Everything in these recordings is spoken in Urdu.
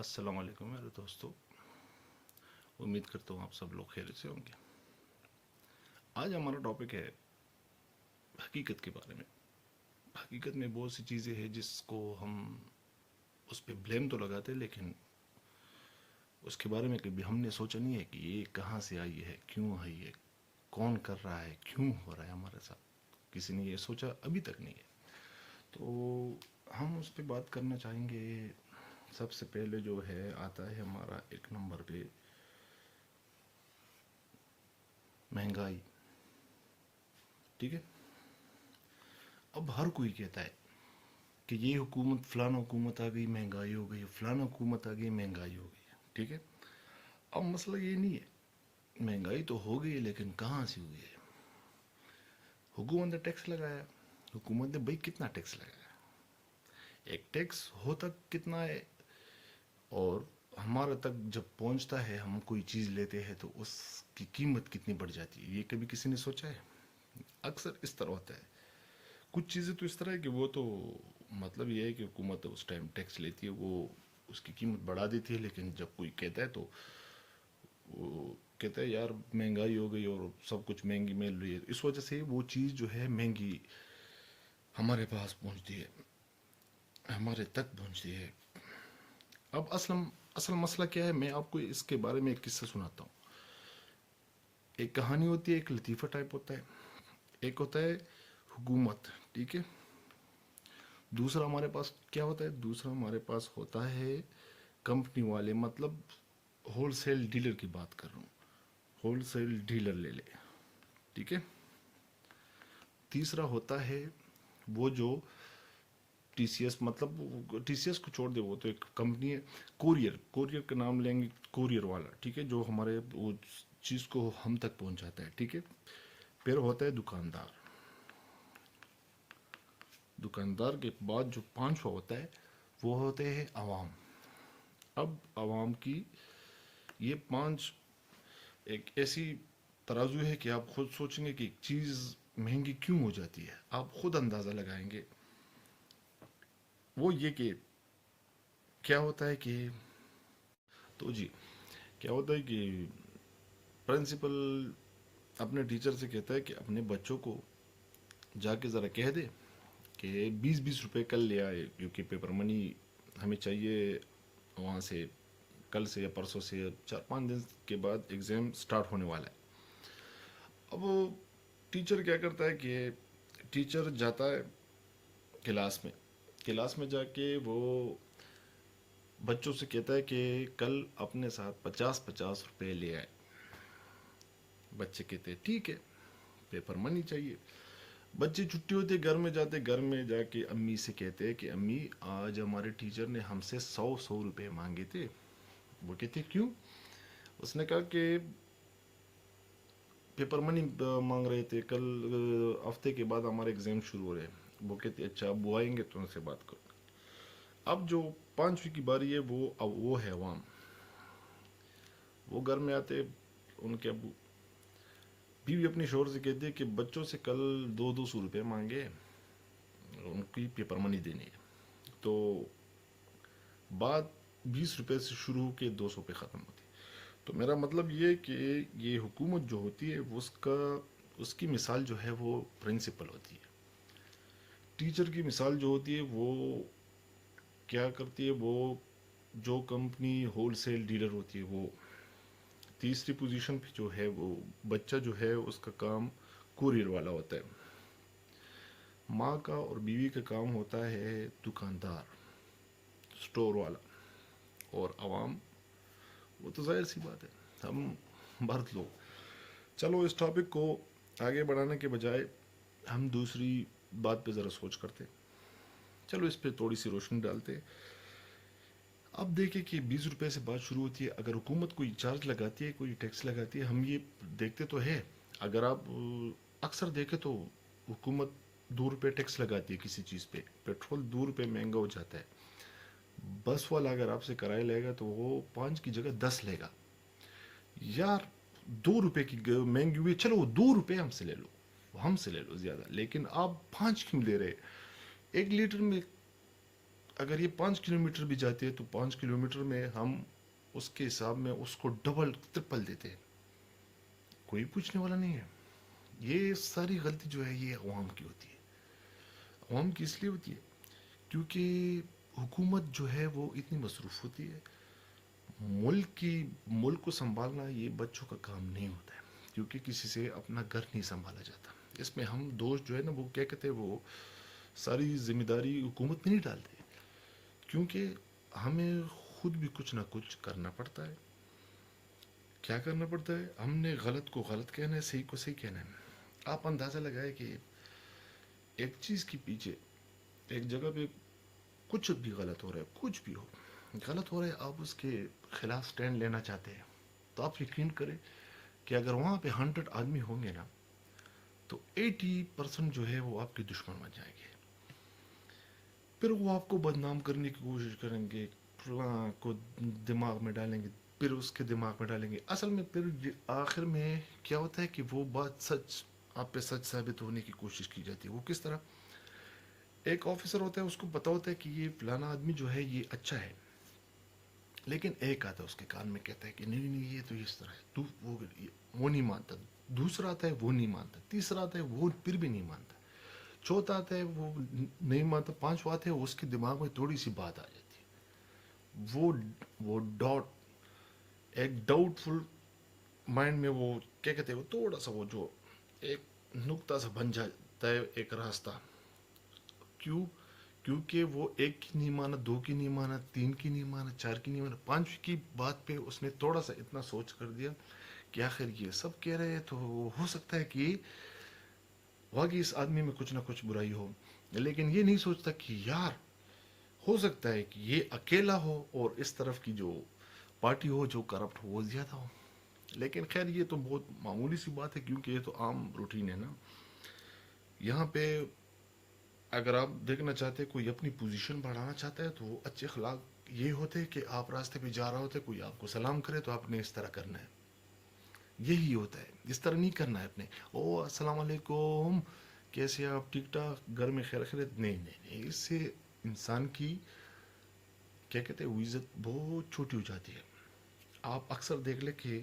السلام علیکم میرے دوستوں، امید کرتا ہوں آپ سب لوگ خیریت سے ہوں گے۔ آج ہمارا ٹاپک ہے حقیقت کے بارے میں۔ حقیقت میں بہت سی چیزیں ہیں جس کو ہم اس پہ بلیم تو لگاتے ہیں، لیکن اس کے بارے میں کبھی ہم نے سوچا نہیں ہے کہ یہ کہاں سے آئی ہے، کیوں آئی ہے، کون کر رہا ہے، کیوں ہو رہا ہے ہمارے ساتھ۔ کسی نے یہ سوچا ابھی تک نہیں ہے، تو ہم اس پہ بات کرنا چاہیں گے۔ سب سے پہلے جو ہے آتا ہے ہمارا ایک نمبر پہ مہنگائی۔ ٹھیک ہے، اب ہر کوئی کہتا ہے کہ یہ حکومت، فلانا حکومت آ گئی مہنگائی ہو گئی، فلانا حکومت آ گئی مہنگائی ہو گئی۔ ٹھیک ہے، اب مسئلہ یہ نہیں ہے، مہنگائی تو ہو گئی ہے لیکن کہاں سے ہوئی ہے؟ حکومت نے ٹیکس لگایا، حکومت نے بھائی کتنا ٹیکس لگایا؟ ایک ٹیکس ہوتا کتنا ہے اور ہمارے تک جب پہنچتا ہے، ہم کوئی چیز لیتے ہیں تو اس کی قیمت کتنی بڑھ جاتی ہے؟ یہ کبھی کسی نے سوچا ہے؟ اکثر اس طرح ہوتا ہے۔ کچھ چیزیں تو اس طرح ہے کہ وہ تو مطلب یہ ہے کہ حکومت اس ٹائم ٹیکس لیتی ہے، وہ اس کی قیمت بڑھا دیتی ہے، لیکن جب کوئی کہتا ہے تو وہ کہتا ہے یار مہنگائی ہو گئی اور سب کچھ مہنگی مل رہی ہے، اس وجہ سے وہ چیز جو ہے مہنگی ہمارے پاس پہنچتی ہے، ہمارے تک پہنچتی ہے۔ اب اصل مسئلہ کیا ہے، میں آپ کو اس کے بارے میں ایک قصہ سناتا ہوں۔ ایک کہانی ہوتی ہے، ایک لطیفہ ٹائپ ہوتا ہے، ایک ہوتا ہے حکومت۔ ٹھیک ہے، دوسرا ہمارے پاس کیا ہوتا ہے؟ دوسرا ہمارے پاس ہوتا ہے کمپنی والے، مطلب ہول سیل ڈیلر کی بات کر رہا ہوں، ہول سیل ڈیلر لے لے۔ ٹھیک ہے، تیسرا ہوتا ہے وہ جو ٹی سی ایس، مطلب ٹی سی ایس کو چھوڑ دے، وہ تو ایک کمپنی ہے۔ کوریئر کا نام لیں گے، کوریئر والا۔ ٹھیک ہے، جو ہمارے وہ چیز کو ہم تک پہنچاتا ہے۔ ٹھیک ہے، پھر ہوتا ہے دکاندار۔ دکاندار کے بعد جو پانچواں ہوتا ہے وہ ہوتے ہیں عوام۔ اب عوام کی یہ پانچ ایک ایسی ترازو ہے کہ آپ خود سوچیں گے کہ ایک چیز مہنگی کیوں ہو جاتی ہے، آپ خود اندازہ لگائیں گے۔ وہ یہ کہ کیا ہوتا ہے کہ تو جی کیا ہوتا ہے کہ پرنسپل اپنے ٹیچر سے کہتا ہے کہ اپنے بچوں کو جا کے ذرا کہہ دے کہ 20-20 روپے کل لے آئے، کیونکہ پیپر منی ہمیں چاہیے وہاں سے کل سے یا پرسوں سے 4-5 دن کے بعد ایگزام سٹارٹ ہونے والا ہے۔ اب وہ ٹیچر کیا کرتا ہے کہ ٹیچر جاتا ہے کلاس میں جا کے وہ بچوں سے کہتا ہے کہ کل اپنے ساتھ 50-50 روپے لے آئے۔ بچے کہتے ہیں ٹھیک ہے، پیپر منی چاہیے۔ بچے چھٹی ہوتے گھر میں جاتے، گھر میں جا کے امی سے کہتے ہیں کہ امی آج ہمارے ٹیچر نے ہم سے 100 روپے مانگے تھے۔ وہ کہتے کیوں؟ اس نے کہا کہ پیپر منی مانگ رہے تھے، کل ہفتے کے بعد ہمارے ایگزام شروع ہو رہے ہیں۔ وہ کہتے اچھا اب وہ آئیں گے تو ان سے بات کرو۔ اب جو پانچویں کی باری ہے وہ ہے عوام۔ وہ گھر میں آتے، ان کے ابو بیوی اپنی شوہر سے کہتے کہ بچوں سے کل 200 روپے مانگے، ان کی پیپر منی دینی ہے۔ تو بات 20 روپے سے شروع ہو کے 200 پہ ختم ہوتی۔ تو میرا مطلب یہ کہ یہ حکومت جو ہوتی ہے اس کی مثال جو ہے وہ پرنسپل ہوتی ہے۔ ٹیچر کی مثال جو ہوتی ہے وہ کیا کرتی ہے؟ وہ جو کمپنی ہول سیل ڈیلر ہوتی ہے، وہ تیسری پوزیشن پہ جو ہے وہ بچہ جو ہے اس کا کام کوریئر والا ہوتا ہے۔ ماں کا اور بیوی کا کام ہوتا ہے دکاندار، سٹور والا، اور عوام وہ تو ظاہر سی بات ہے ہم بھرت لوگ۔ چلو اس ٹاپک کو آگے بڑھانے کے بجائے ہم دوسری بات پہ ذرا سوچ کرتے، چلو اس پہ تھوڑی سی روشنی ڈالتے۔ اب دیکھیں کہ 20 روپے سے بات شروع ہوتی ہے۔ اگر حکومت کوئی چارج لگاتی ہے، کوئی ٹیکس لگاتی ہے، ہم یہ دیکھتے تو ہے، اگر آپ اکثر دیکھیں تو حکومت 2 روپے ٹیکس لگاتی ہے کسی چیز پہ۔ پیٹرول 2 روپے مہنگا ہو جاتا ہے، بس والا اگر آپ سے کرایہ لے گا تو وہ 5 کی جگہ 10 لے گا۔ یار 2 روپے کی مہنگی ہوئی، چلو وہ 2 روپے ہم سے لے لو زیادہ، لیکن آپ 5 کیوں لے رہے؟ 1 لیٹر میں اگر یہ 5 کلومیٹر بھی جاتی ہے تو 5 کلومیٹر میں ہم اس کے حساب میں اس کو ڈبل ٹرپل دیتے ہیں، کوئی پوچھنے والا نہیں ہے. یہ ساری غلطی جو ہے یہ عوام کی ہوتی ہے. عوام کی اس لیے ہوتی ہے کیونکہ حکومت جو ہے وہ اتنی مصروف ہوتی ہے. ملک کو سنبھالنا یہ بچوں کا کام نہیں ہوتا ہے، کیونکہ کسی سے اپنا گھر نہیں سنبھالا جاتا. اس میں ہم دوست جو ہے نا وہ کیا کہتے ہیں، وہ ساری ذمہ داری حکومت میں نہیں ڈالتے، کیونکہ ہمیں خود بھی کچھ نہ کچھ کرنا پڑتا ہے. کیا کرنا پڑتا ہے؟ ہم نے غلط کو غلط کہنا ہے، صحیح کو صحیح کہنا ہے. آپ اندازہ لگائے کہ ایک چیز کے پیچھے ایک جگہ پہ کچھ بھی غلط ہو رہا ہے، کچھ بھی ہو غلط ہو رہا ہے، آپ اس کے خلاف سٹینڈ لینا چاہتے ہیں، تو آپ یقین کریں کہ اگر وہاں پہ 100 آدمی ہوں گے نا تو 80% جو ہے وہ آپ کے دشمن بن جائیں گے. پھر وہ آپ کو بدنام کرنے کی کوشش کریں گے، فلاں کو دماغ میں ڈالیں گے، پھر اس کے دماغ میں ڈالیں گے. اصل میں پھر آخر میں کیا ہوتا ہے کہ وہ بات سچ آپ پہ سچ ثابت ہونے کی کوشش کی جاتی ہے. وہ کس طرح؟ ایک آفیسر ہوتا ہے، اس کو پتا ہوتا ہے کہ یہ فلانا آدمی جو ہے یہ اچھا ہے، لیکن ایک آتا ہے اس کے کان میں کہتا ہے کہ نہیں نہیں یہ تو اس طرح ہے، تو وہ نہیں مانتا. دوسرا آتا ہے وہ نہیں مانتا، تیسرا آتا ہے وہ پھر بھی نہیں مانتا، چوتھا آتا ہے وہ نہیں مانتا، پانچواں آتا ہے اس کے دماغ میں تھوڑی سی بات آ جاتی ہے، وہ ایک ڈاؤٹ فل مائنڈ میں وہ کیا کہتے ہیں، وہ تھوڑا سا وہ جو ایک نقطہ سا بن جاتا ہے، ایک راستہ. کیوں؟ کیونکہ وہ ایک کی نہیں مانا، دو کی نہیں مانا، تین کی نہیں مانا، چار کی نہیں مانا، پانچ کی بات پہ اس نے تھوڑا سا اتنا سوچ کر دیا کہ آخر یہ سب کہہ رہے ہیں تو ہو سکتا ہے کہ واقعی اس آدمی میں کچھ نہ کچھ برائی ہو. لیکن یہ نہیں سوچتا کہ یار ہو سکتا ہے کہ یہ اکیلا ہو اور اس طرف کی جو پارٹی ہو جو کرپٹ ہو وہ زیادہ ہو. لیکن خیر یہ تو بہت معمولی سی بات ہے، کیونکہ یہ تو عام روٹین ہے نا. یہاں پہ اگر آپ دیکھنا چاہتے ہیں کوئی اپنی پوزیشن بڑھانا چاہتا ہے تو اچھے اخلاق یہ ہوتے ہیں کہ آپ راستے پہ جا رہا ہوتے کوئی آپ کو سلام کرے تو آپ نے اس طرح کرنا ہے. یہی ہوتا ہے، اس طرح نہیں کرنا ہے اپنے او السلام علیکم کیسے آپ ٹھیک ٹھاک گھر میں خیر خیریت، نہیں نہیں نہیں. اس سے انسان کی کیا کہتے ہیں وہ عزت بہت چھوٹی ہو جاتی ہے. آپ اکثر دیکھ لیں کہ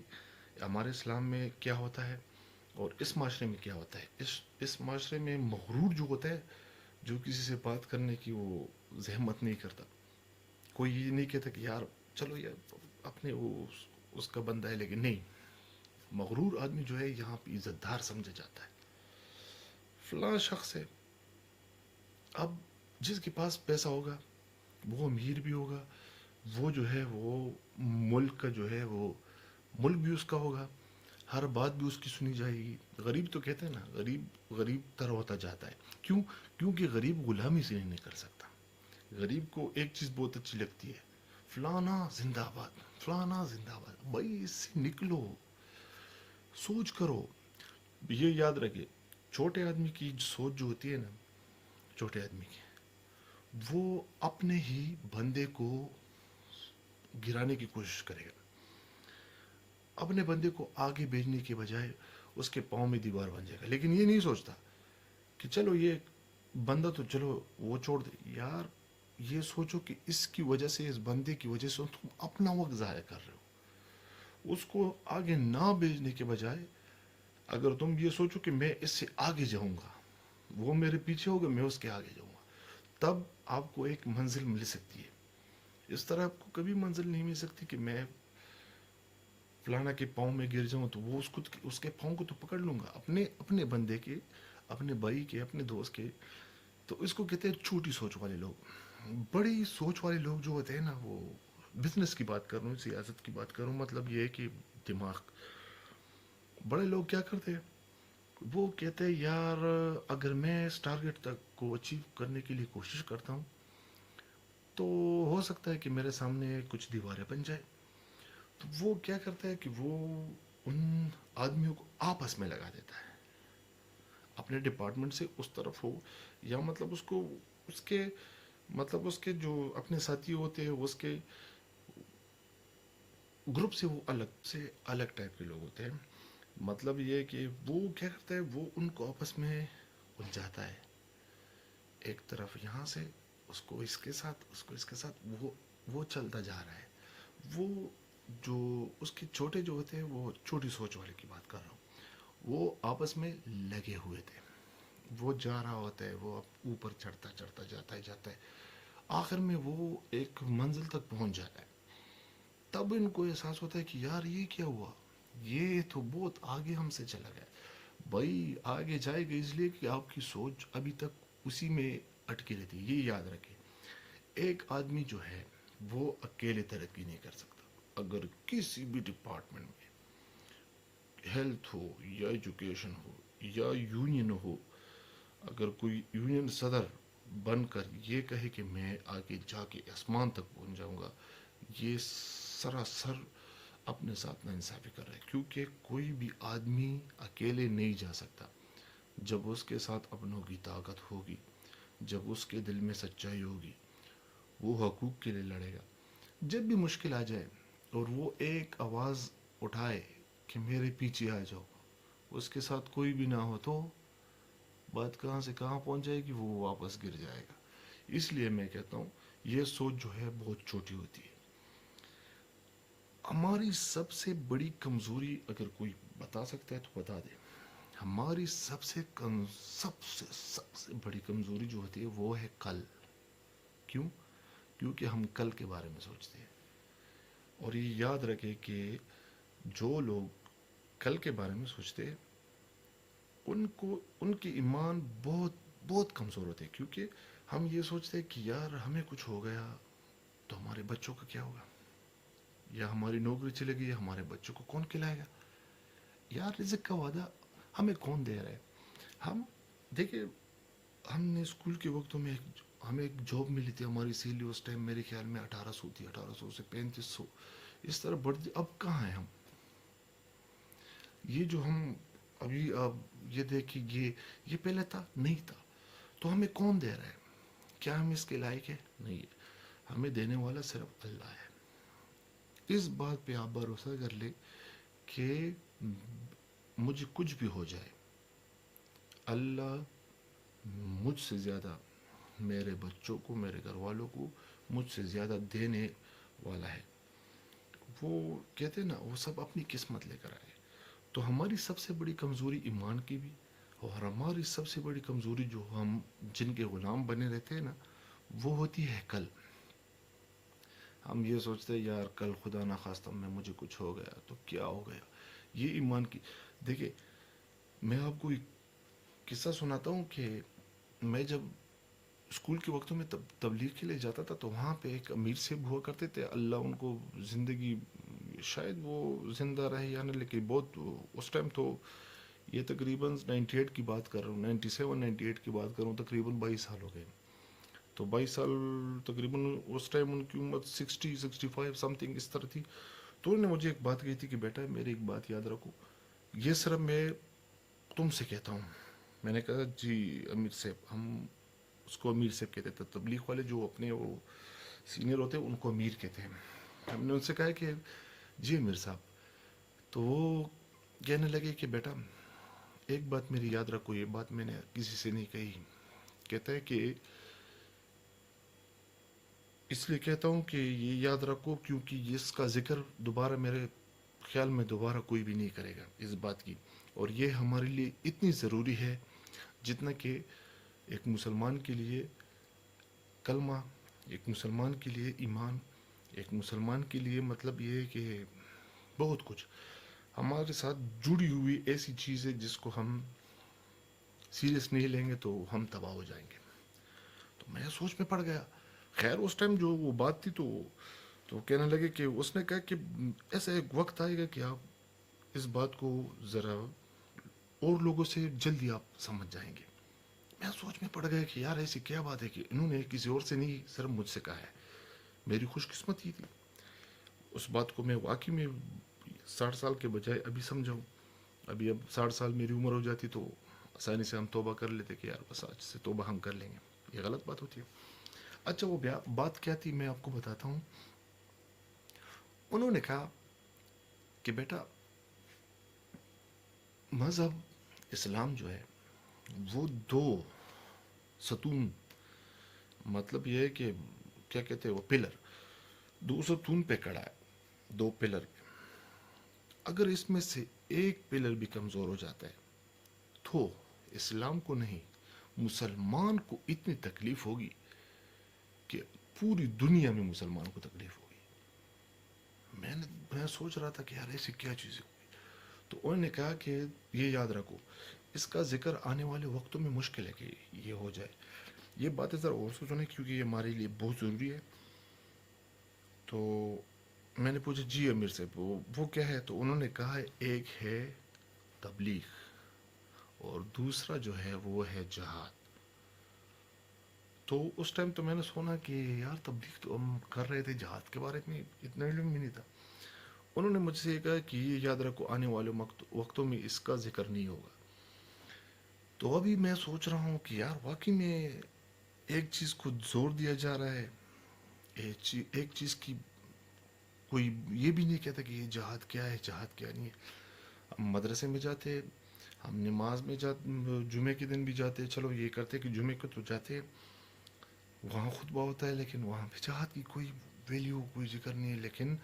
ہمارے اسلام میں کیا ہوتا ہے اور اس معاشرے میں کیا ہوتا ہے. اس معاشرے میں مغرور جو ہوتا ہے، جو کسی سے بات کرنے کی وہ زحمت نہیں کرتا، کوئی یہ نہیں کہتا کہ یار چلو یار اپنے وہ اس کا بندہ ہے، لیکن نہیں، مغرور آدمی جو ہے یہاں پہ عزت دار سمجھا جاتا ہے. فلاں شخص ہے، اب جس کے پاس پیسہ ہوگا وہ امیر بھی ہوگا، وہ جو ہے وہ ملک کا جو ہے وہ ملک بھی اس کا ہوگا، ہر بات بھی اس کی سنی جائے گی. غریب تو کہتے ہیں نا غریب غریب تر ہوتا جاتا ہے. کیوں؟ کیونکہ غریب غلامی سے نہیں کر سکتا. غریب کو ایک چیز بہت اچھی لگتی ہے، فلانا زندہ آباد، فلانا زندہ آباد. بھائی اس سے نکلو، سوچ کرو. یہ یاد رکھے چھوٹے آدمی کی سوچ جو ہوتی ہے نا، چھوٹے آدمی کی وہ اپنے ہی بندے کو گرانے کی کوشش کرے گا، اپنے بندے کو آگے بھیجنے کے بجائے اس کے پاؤں میں دیوار بن جائے گا. لیکن یہ نہیں سوچتا کہ چلو یہ بندہ تو چلو وہ چھوڑ دے یار، یہ سوچو کہ اس کی وجہ سے، اس بندے کی وجہ سے تم اپنا وقت ضائع کر رہے ہو. اس کو آگے نہ بھیجنے کے بجائے اگر تم یہ سوچو کہ میں اس سے آگے جاؤں گا، وہ میرے پیچھے ہوگا میں اس کے آگے جاؤں گا، تب آپ کو ایک منزل مل سکتی ہے. اس طرح آپ کو کبھی منزل نہیں مل سکتی کہ میں فلانا کے پاؤں میں گر جاؤں تو وہ اس کے پاؤں کو تو پکڑ لوں گا، اپنے بندے کے، اپنے بھائی کے، اپنے دوست کے. تو اس کو کہتے ہیں چھوٹی سوچ والے لوگ. بڑی سوچ والے لوگ جو ہوتے ہیں نا، وہ بزنس کی بات کر رہا ہوں، سیاست کی بات کر رہا ہوں، مطلب یہ ہے کہ دماغ. بڑے لوگ کیا کرتے ہیں، وہ کہتے ہیں یار اگر میں اس ٹارگیٹ تک کو اچیو کرنے کے لیے کوشش کرتا ہوں تو ہو سکتا ہے کہ میرے سامنے کچھ دیواریں بن جائے. تو وہ کیا کرتا ہے کہ وہ ان آدمیوں کو آپس میں لگا دیتا ہے، اپنے ڈپارٹمنٹ سے اس طرف ہو، یا مطلب اس کو اس کے مطلب اس کے جو اپنے ساتھی ہوتے ہیں اس کے گروپ سے وہ الگ ٹائپ کے لوگ ہوتے ہیں. مطلب یہ ہے کہ وہ کیا کرتا ہے، وہ ان کو آپس میں الجھاتا ہے، ایک طرف یہاں سے اس کو اس کے ساتھ، اس کو اس کے ساتھ، وہ چلتا جا رہا ہے. وہ جو اس کے چھوٹے جو ہوتے ہیں، وہ چھوٹی سوچ والے کی بات کر رہا ہوں، وہ آپس میں لگے ہوئے تھے. وہ جا رہا ہوتا ہے، وہ اوپر چڑھتا چڑھتا جاتا ہے. آخر میں وہ ایک منزل تک پہنچ جاتا ہے. تب ان کو احساس ہوتا ہے کہ یار یہ کیا ہوا، یہ تو بہت آگے ہم سے چلا گیا. بھائی آگے جائے گا اس لیے کہ آپ کی سوچ ابھی تک اسی میں اٹکی رہتی ہے. یہ یاد رکھیں، ایک آدمی جو ہے وہ اکیلے ترقی نہیں کر سکتا. اگر کسی بھی ڈپارٹمنٹ میں، ہیلتھ ہو یا ایجوکیشن ہو یا یونین ہو، اگر کوئی یونین صدر بن کر یہ کہے کہ میں آگے جا کے آسمان تک پہنچ جاؤں گا، یہ سراسر اپنے ساتھ ناانصافی کر رہا ہے. کیونکہ کوئی بھی آدمی اکیلے نہیں جا سکتا. جب اس کے ساتھ اپنوں کی طاقت ہوگی، جب اس کے دل میں سچائی ہوگی، وہ حقوق کے لیے لڑے گا. جب بھی مشکل آ جائے اور وہ ایک آواز اٹھائے کہ میرے پیچھے آ جاؤ، اس کے ساتھ کوئی بھی نہ ہو تو بات کہاں سے کہاں پہنچ جائے گی، وہ واپس گر جائے گا. اس لیے میں کہتا ہوں یہ سوچ جو ہے بہت چھوٹی ہوتی ہے. ہماری سب سے بڑی کمزوری اگر کوئی بتا سکتا ہے تو بتا دے. ہماری سب سے بڑی کمزوری جو ہوتی ہے وہ ہے کل. کیوں؟ کیونکہ ہم کل کے بارے میں سوچتے ہیں. اور یہ یاد رکھے کہ جو لوگ کل کے بارے میں سوچتے ہیں ان کے ایمان بہت بہت کمزور ہوتے ہیں. کیونکہ ہم یہ سوچتے ہیں کہ یار ہمیں کچھ ہو گیا تو ہمارے بچوں کا کیا ہوگا، یا ہماری نوکری چلے گئی، ہمارے بچوں کو کون کھلائے گا. یار رزق کا وعدہ ہمیں کون دے رہا ہے. ہم دیکھیں، ہم نے اسکول کے وقتوں میں ہمیں ایک جاب ملی تھی. ہماری سیلی اس ٹائم میرے خیال میں 1800 تھی، 1800 سے 3500 اس طرح بڑھتی. اب کہاں ہیں ہم؟ یہ جو ہم ابھی اب یہ دیکھیں، یہ پہلے تھا نہیں تھا. تو ہمیں کون دے رہا ہے؟ کیا ہم اس کے لائق ہے؟ نہیں ہے. ہمیں دینے والا صرف اللہ ہے. اس بات پہ آپ بھروسہ کر لیں کہ مجھے کچھ بھی ہو جائے، اللہ مجھ سے زیادہ میرے بچوں کو، میرے گھر والوں کو مجھ سے زیادہ دینے والا ہے. وہ کہتے ہیں نا، وہ سب اپنی قسمت لے کر آئے. تو ہماری سب سے بڑی کمزوری ایمان کی بھی، اور ہماری سب سے بڑی کمزوری جو ہم جن کے غلام بنے رہتے ہیں نا، وہ ہوتی ہے کل. ہم یہ سوچتے ہیں یار کل خدا نخواستہ میں مجھے کچھ ہو گیا تو کیا ہو گیا. یہ ایمان کی. دیکھیں، میں آپ کو ایک قصہ سناتا ہوں کہ میں جب اسکول کے وقتوں میں تبلیغ کے لیے جاتا تھا تو وہاں پہ ایک امیر سے ہوا کرتے تھے. اللہ ان کو زندگی، شاید وہ زندہ رہے یا نہیں، لیکن بہت اس ٹائم تو یہ تقریباً 98 کی بات کر رہا ہوں، 97 98 کی بات کر رہا ہوں، تقریباً 22 سال ہو گئے. تو 22 سال تقریباً اس ٹائم ان کی عمر 65 سم تھنگ اس طرح تھی. تو انہوں نے مجھے ایک بات کہی تھی کہ بیٹا میری ایک بات یاد رکھو، یہ صرف میں تم سے کہتا ہوں. میں نے کہا جی امیر صاحب. ہم اس کو امیر صاحب کہتے تھے. تبلیغ والے جو اپنے وہ سینئر ہوتے ہیں ان کو امیر کہتے ہیں. ہم نے ان سے کہا کہ جی امیر صاحب. تو وہ کہنے لگے کہ بیٹا ایک بات میری یاد رکھو، یہ بات میں نے کسی سے نہیں کہی. کہتا ہے کہ اس لیے کہتا ہوں کہ یہ یاد رکھو کیونکہ اس کا ذکر دوبارہ میرے خیال میں دوبارہ کوئی بھی نہیں کرے گا اس بات کی. اور یہ ہمارے لیے اتنی ضروری ہے جتنا کہ ایک مسلمان کے لیے کلمہ، ایک مسلمان کے لیے ایمان، ایک مسلمان کے لیے مطلب یہ ہے کہ بہت کچھ ہمارے ساتھ جڑی ہوئی ایسی چیز ہے جس کو ہم سیریس نہیں لیں گے تو ہم تباہ ہو جائیں گے. تو میں سوچ میں پڑ گیا. خیر اس ٹائم جو وہ بات تھی تو کہنے لگے کہ اس نے کہا کہ ایسا ایک وقت آئے گا کہ آپ اس بات کو ذرا اور لوگوں سے جلدی آپ سمجھ جائیں گے. میں سوچ میں پڑ گیا کہ یار ایسی کیا بات ہے کہ انہوں نے کسی اور سے نہیں صرف مجھ سے کہا ہے. میری خوش قسمتی تھی. اس بات کو میں واقعی میں 60 سال کے بجائے ابھی سمجھاؤں. اب 60 سال میری عمر ہو جاتی تو آسانی سے ہم توبہ کر لیتے کہ یار بس آج سے توبہ ہم کر لیں گے. یہ غلط بات ہوتی ہے. اچھا وہ بات کیا تھی میں آپ کو بتاتا ہوں. انہوں نے کہا کہ بیٹا مذہب اسلام جو ہے وہ 2 ستون مطلب یہ ہے کہ کیا کہتے ہیں وہ پلر 203 پہ کڑا ہے، 2 پلر پہ، اگر اس میں سے ایک پلر بھی کمزور ہو جاتا ہے تو اسلام کو نہیں، مسلمان کو اتنی تکلیف ہوگی کہ پوری دنیا میں مسلمان کو تکلیف ہوگی۔ میں سوچ رہا تھا کہ یار ایسی کیا چیزیں ہوئی، تو انہوں نے کہا کہ یہ یاد رکھو، اس کا ذکر آنے والے وقتوں میں مشکل ہے کہ یہ ہو جائے۔ یہ باتیں ذرا اور سے سنیں کیونکہ یہ ہمارے لیے بہت ضروری ہے۔ تو میں نے پوچھا جی امیر سے وہ کیا ہے، تو انہوں نے کہا ایک ہے تبلیغ اور دوسرا جو ہے وہ ہے جہاد۔ تو اس ٹائم تو میں نے سنا کہ یار تبلیغ تو ہم کر رہے تھے، جہاد کے بارے میں اتنا علم بھی نہیں تھا۔ انہوں نے مجھ سے یہ کہا کہ یہ یاد رکھو آنے والے وقتوں میں اس کا ذکر نہیں ہوگا۔ تو ابھی میں سوچ رہا ہوں کہ یار واقعی میں ایک چیز کو زور دیا جا رہا ہے، ایک چیز کی کوئی یہ بھی نہیں کہتا کہ یہ جہاد کیا ہے، جہاد کیا نہیں ہے۔ ہم مدرسے میں جاتے، ہم نماز میں جاتے، جمعے کے دن بھی جاتے، چلو یہ کرتے کہ جمعے کو تو جاتے، وہاں خطبہ ہوتا ہے لیکن وہاں پہ جہاد کی کوئی ویلیو، کوئی ذکر نہیں ہے۔ لیکن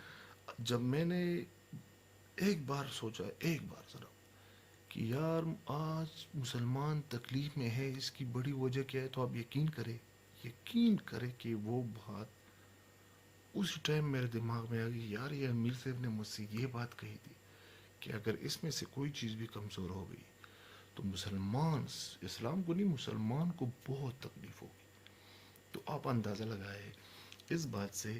جب میں نے ایک بار سوچا، ایک بار ذرا، کہ یار آج مسلمان تکلیف میں ہے، اس کی بڑی وجہ کیا ہے، تو آپ یقین کرے کہ وہ بات اسی ٹائم میرے دماغ میں آ گئی، یار یہ امیر صاحب نے مجھ سے یہ بات کہی تھی کہ اگر اس میں سے کوئی چیز بھی کمزور ہو گئی تو مسلمان، اسلام کو نہیں مسلمان کو بہت تکلیف ہوگی۔ تو آپ اندازہ لگائے اس بات سے